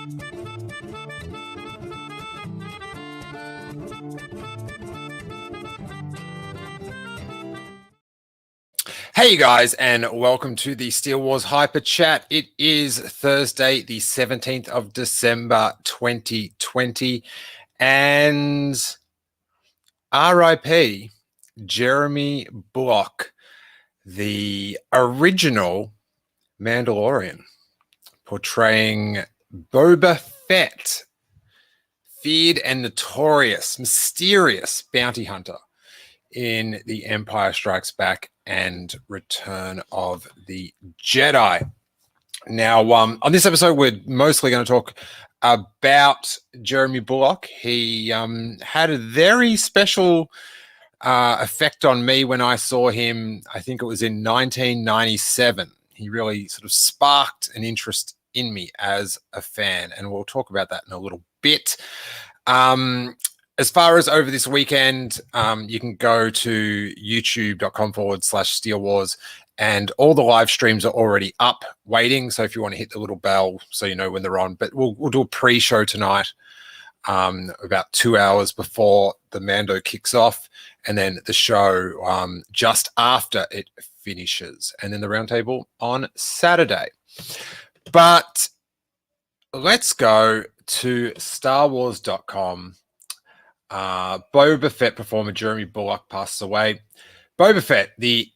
Hey guys, and welcome to the Steele Wars Hyperchat. It is Thursday, the 17th of December, 2020, and RIP Jeremy Bulloch, the original Mandalorian, portraying Boba Fett, feared and notorious, mysterious bounty hunter in The Empire Strikes Back and Return of the Jedi. Now, on this episode, we're mostly going to talk about Jeremy Bulloch. He had a very special effect on me when I saw him. I think it was in 1997. He really sort of sparked an interest in me as a fan, and we'll talk about that in a little bit. As far as over this weekend, you can go to youtube.com/Steele Wars, and all the live streams are already up waiting. So if you want to hit the little bell so you know when they're on, but we'll do a pre-show tonight, about 2 hours before the Mando kicks off, and then the show just after it finishes, and then the roundtable on Saturday. But let's go to StarWars.com. Boba Fett performer Jeremy Bulloch passes away. Boba Fett, the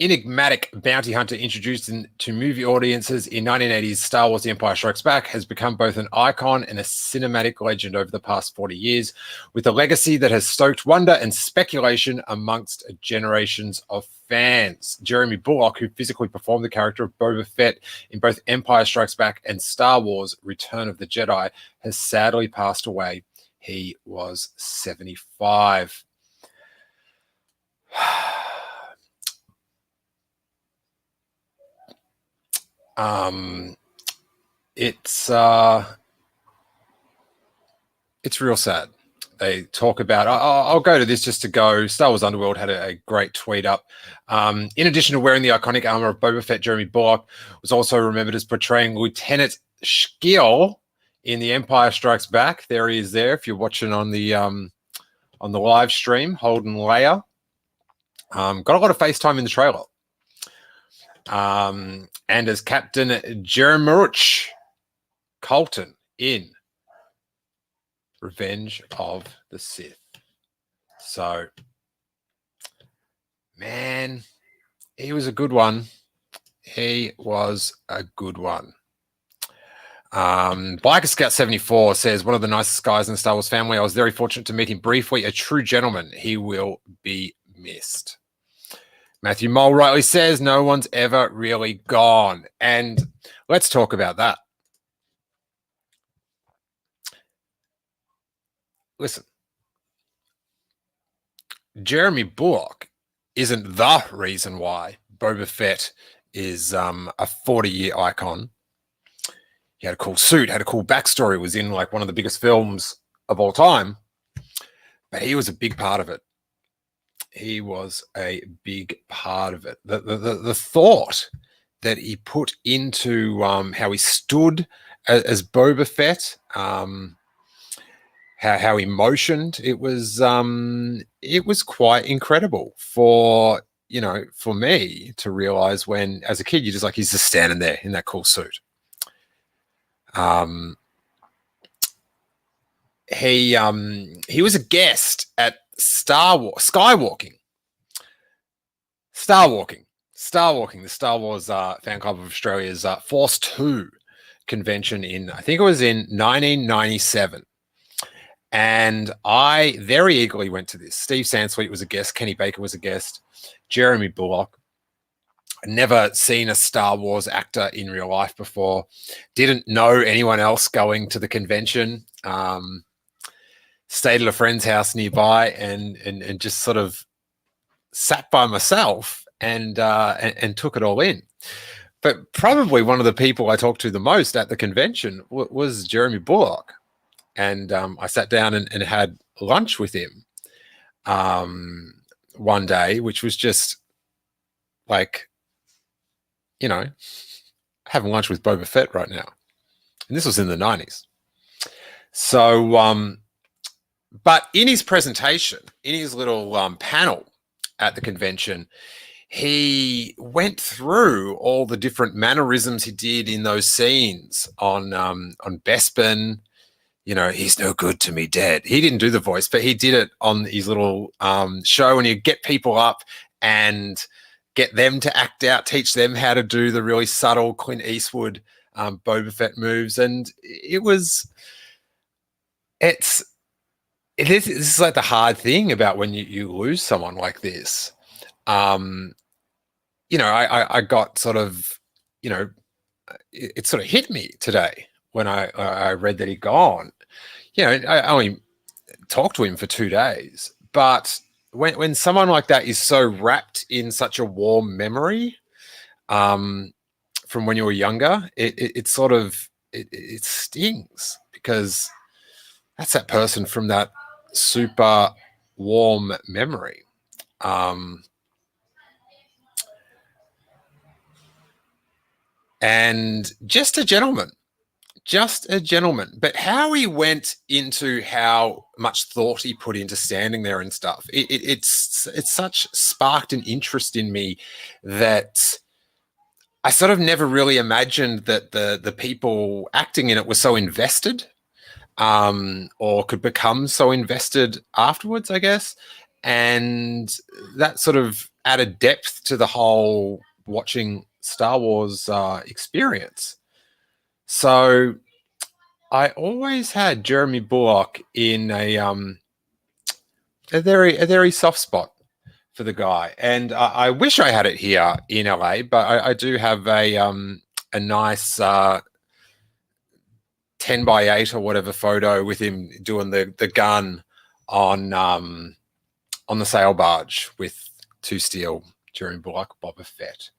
enigmatic bounty hunter introduced to movie audiences in 1980's Star Wars The Empire Strikes Back, has become both an icon and a cinematic legend over the past 40 years, with a legacy that has stoked wonder and speculation amongst generations of fans. Jeremy Bulloch, who physically performed the character of Boba Fett in both Empire Strikes Back and Star Wars Return of the Jedi, has sadly passed away. He was 75. It's real sad. They talk about, I'll go to this just to go. Star Wars Underworld had a great tweet up. In addition to wearing the iconic armor of Boba Fett, Jeremy Bulloch was also remembered as portraying Lieutenant Steele in The Empire Strikes Back. There he is there. If you're watching on the live stream, holding Leia. Got a lot of FaceTime in the trailer. And as Captain Jeremy Colton in Revenge of the Sith. So, man, he was a good one. He was a good one. Biker Scout 74 says, one of the nicest guys in the Star Wars family. I was very fortunate to meet him briefly. A true gentleman. He will be missed. Matthew Mole rightly says, no one's ever really gone. And let's talk about that. Listen, Jeremy Bulloch isn't the reason why Boba Fett is a 40-year icon. He had a cool suit, had a cool backstory, was in like one of the biggest films of all time, but he was a big part of it. He was a big part of it. The thought that he put into how he stood as Boba Fett, how he motioned, it was quite incredible for me to realize when, as a kid, you're just like, he's just standing there in that cool suit. He was a guest at Skywalking, the Star Wars fan club of Australia's Force 2 convention in, I think it was in 1997. And I very eagerly went to this. Steve Sansweet was a guest. Kenny Baker was a guest. Jeremy Bulloch. Never seen a Star Wars actor in real life before. Didn't know anyone else going to the convention. Stayed at a friend's house nearby and just sort of sat by myself and took it all in. But probably one of the people I talked to the most at the convention was Jeremy Bulloch. And I sat down and had lunch with him one day, which was just like, having lunch with Boba Fett right now. And this was in the 90s. So, but in his presentation, in his little panel at the convention, he went through all the different mannerisms he did in those scenes on Bespin. You know, he's no good to me dead. He didn't do the voice, but he did it on his little show, and he'd get people up and get them to act out, teach them how to do the really subtle Clint Eastwood Boba Fett moves. And this is like the hard thing about when you lose someone like this. You know, I got sort of, you know, it sort of hit me today when I read that he'd gone. You know, I only talked to him for 2 days, but when someone like that is so wrapped in such a warm memory from when you were younger, it sort of it stings, because that's that person from that super warm memory. And just a gentleman. But how he went into how much thought he put into standing there and stuff, it's such sparked an interest in me that I sort of never really imagined that the people acting in it were so invested, or could become so invested afterwards, I guess. And that sort of added depth to the whole watching Star Wars experience. So I always had Jeremy Bulloch in a very soft spot for the guy, and I wish I had it here in LA, but I do have a nice 10x8 or whatever photo with him doing the gun on the sail barge with two Steele, Jeremy Bulloch, Boba Fett,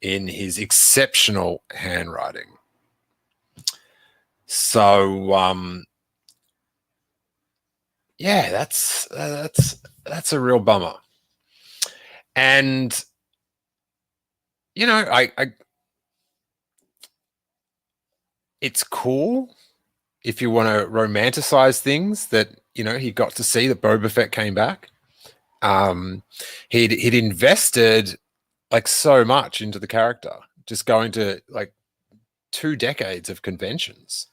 in his exceptional handwriting. So yeah, that's a real bummer. And you know, I it's cool if you want to romanticize things that, you know, he got to see that Boba Fett came back. He'd invested like so much into the character, just going to like 2 decades of conventions.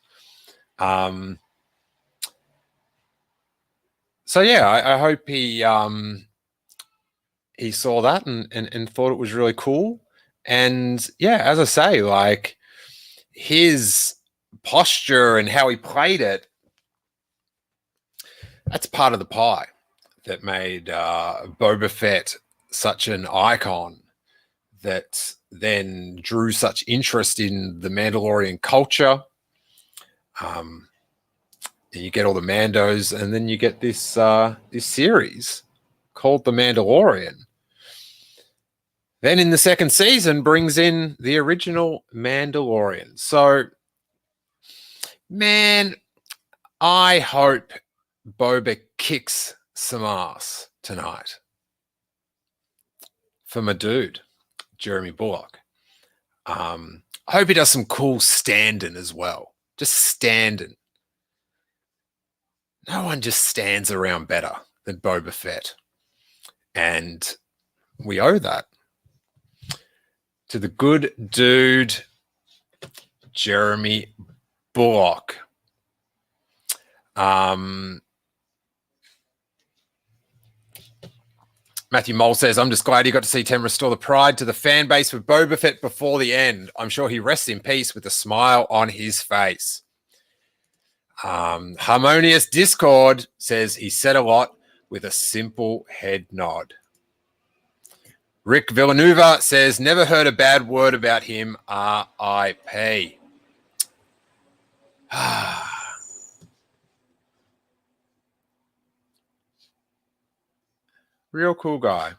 So yeah, I hope he saw that and thought it was really cool. And yeah, as I say, like his posture and how he played it, that's part of the pie that made Boba Fett such an icon, that then drew such interest in the Mandalorian culture. And you get all the Mandos, and then you get this this series called The Mandalorian. Then in the second season brings in the original Mandalorian. So, man, I hope Boba kicks some ass tonight for my dude, Jeremy Bulloch. I hope he does some cool standing as well. Just standing. No one just stands around better than Boba Fett. And we owe that to the good dude, Jeremy Bulloch. Matthew Mole says, I'm just glad you got to see Tem restore the pride to the fan base with Boba Fett before the end. I'm sure he rests in peace with a smile on his face. Harmonious Discord says he said a lot with a simple head nod. Rick Villanueva says, never heard a bad word about him, R.I.P. Real cool guy.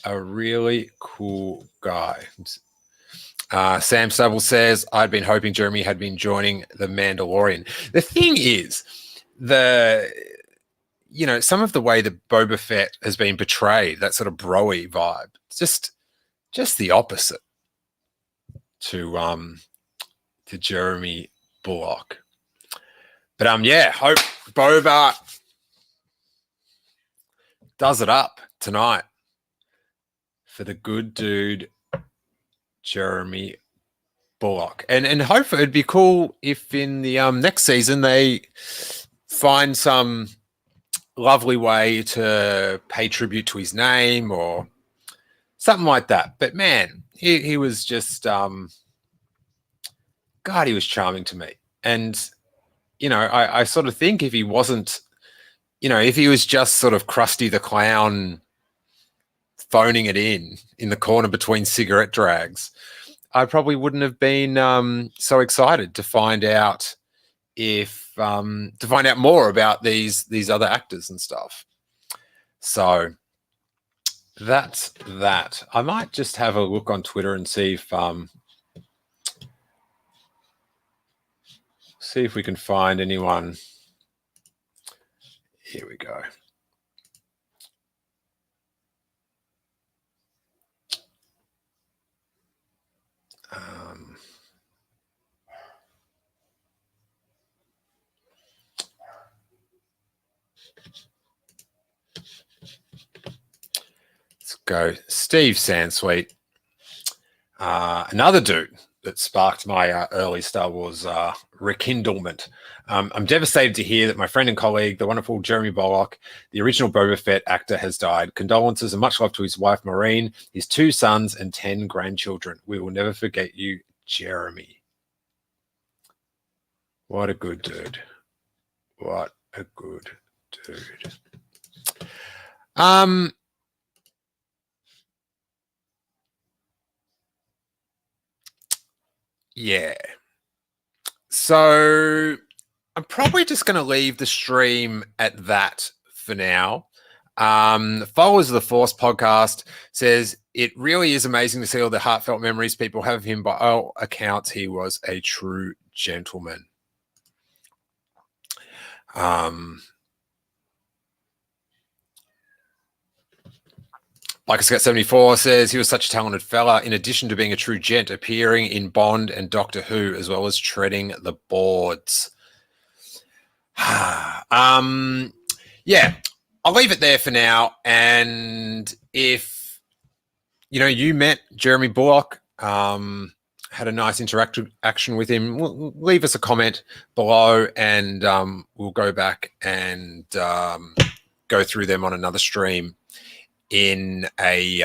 A really cool guy. Sam Stubble says, I'd been hoping Jeremy had been joining the Mandalorian. The thing is, some of the way that Boba Fett has been portrayed, that sort of bro-y vibe, it's just the opposite to Jeremy Bulloch. But yeah, hope Boba does it up tonight for the good dude Jeremy Bulloch. And hopefully it'd be cool if in the next season they find some lovely way to pay tribute to his name or something like that. But man, he was just God, he was charming to me. And I sort of think if he wasn't, if he was just sort of Krusty the Clown phoning it in the corner between cigarette drags, I probably wouldn't have been so excited to find out more about these other actors and stuff. So that's that. I might just have a look on Twitter and see if we can find anyone. Here we go. Let's go. Steve Sansweet, another dude that sparked my early Star Wars rekindlement. I'm devastated to hear that my friend and colleague, the wonderful Jeremy Bulloch, the original Boba Fett actor, has died. Condolences and much love to his wife, Maureen, his 2 sons, and 10 grandchildren. We will never forget you, Jeremy. What a good dude. What a good dude. Yeah. So I'm probably just going to leave the stream at that for now. Followers of the Force podcast says it really is amazing to see all the heartfelt memories people have of him. By all accounts, he was a true gentleman. Like Scott 74 says, he was such a talented fella, in addition to being a true gent, appearing in Bond and Doctor Who, as well as treading the boards. Yeah, I'll leave it there for now. And if, you met Jeremy Bulloch, had a nice interaction with him, leave us a comment below and we'll go back and go through them on another stream in a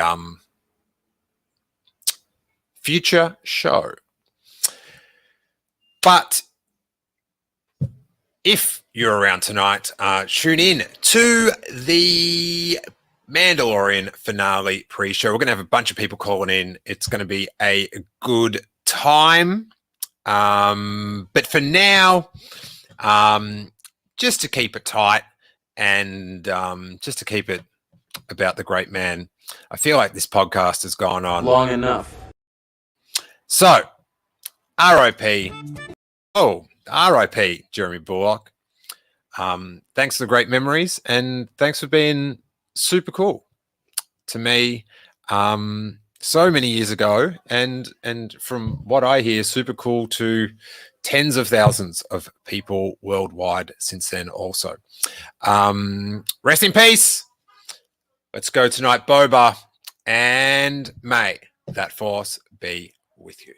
future show. But if you're around tonight, tune in to the Mandalorian finale pre-show. We're going to have a bunch of people calling in. It's going to be a good time. But for now, just to keep it tight and just to keep it about the great man, I feel like this podcast has gone on long enough. So, R.I.P. Oh, R.I.P. Jeremy Bulloch. Thanks for the great memories and thanks for being super cool to me so many years ago, and from what I hear, super cool to tens of thousands of people worldwide since then also. Rest in peace. Let's go tonight, Boba, and may that force be with you.